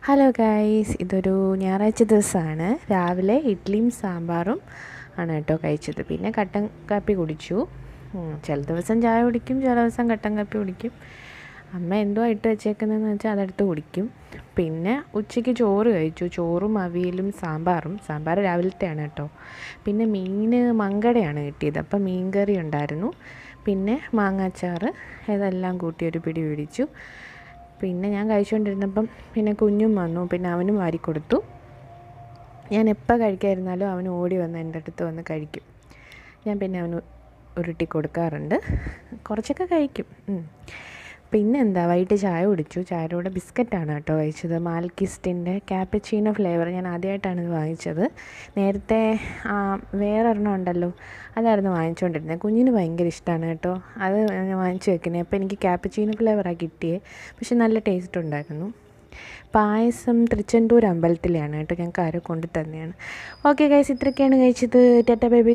Hello guys, ഇതൊരു ഞായറാഴ്ച ദിവസമാണ്. രാവിലെ ഇഡ്ഡലിയും സാമ്പാറും ആണ് കേട്ടോ കഴിച്ചത്. പിന്നെ കട്ടൻ കാപ്പി കുടിച്ചു. ചില ദിവസം ചായ കുടിക്കും, ചില ദിവസം കട്ടൻ കാപ്പി കുടിക്കും. അമ്മ എന്തോ ഇട്ട് വെച്ചേക്കുന്നതെന്ന് വെച്ചാൽ അതെടുത്ത് കുടിക്കും. പിന്നെ ഉച്ചയ്ക്ക് ചോറ് കഴിച്ചു. ചോറും അവിയലും സാമ്പാറും. സാമ്പാർ രാവിലത്തെയാണ് കേട്ടോ. പിന്നെ മങ്കടയാണ് കിട്ടിയത്, അപ്പം മീൻ കറി ഉണ്ടായിരുന്നു. പിന്നെ മാങ്ങാച്ചാറ്, ഇതെല്ലാം കൂട്ടി ഒരു പിടി പിടിച്ചു. പിന്നെ ഞാൻ കഴിച്ചുകൊണ്ടിരുന്നപ്പം പിന്നെ കുഞ്ഞും വന്നു. പിന്നെ അവനും വാരിക്കൊടുത്തു. ഞാൻ എപ്പോൾ കഴിക്കാതിരുന്നാലും അവന് ഓടി വന്ന് എൻ്റെ അടുത്ത് വന്ന് കഴിക്കും. ഞാൻ പിന്നെ അവന് ഉരുട്ടി കൊടുക്കാറുണ്ട്. കുറച്ചൊക്കെ കഴിക്കും. പിന്നെ വൈകിട്ട് ചായ കുടിച്ചു. ചായയുടെ കൂടെ ബിസ്ക്കറ്റാണ് കേട്ടോ കഴിച്ചത്. മാൽക്കിസ്റ്റിൻ്റെ ക്യാപ്പച്ചീനോ ഫ്ലേവർ. ഞാൻ ആദ്യമായിട്ടാണ് ഇത് വാങ്ങിച്ചത്. നേരത്തെ വേറൊരെണ്ണം ഉണ്ടല്ലോ, അതായിരുന്നു വാങ്ങിച്ചുകൊണ്ടിരുന്നത്. കുഞ്ഞിന് ഭയങ്കര ഇഷ്ടമാണ് കേട്ടോ, അത് ഞാൻ വാങ്ങിച്ചു വെക്കുന്നത്. അപ്പോൾ എനിക്ക് ക്യാപ്പച്ചീനോ ഫ്ലേവറാണ് കിട്ടിയത്. പക്ഷെ നല്ല ടേസ്റ്റ് ഉണ്ടായിരുന്നു. പായസം തൃച്ചെന്തൂർ അമ്പലത്തിലെയാണ് കേട്ടോ, ഞങ്ങൾക്ക് ആരോ കൊണ്ടു തന്നെയാണ്. ഓക്കെ ഗൈസ്, ഇത്രയൊക്കെയാണ് കഴിച്ചത്. Tata bye bye.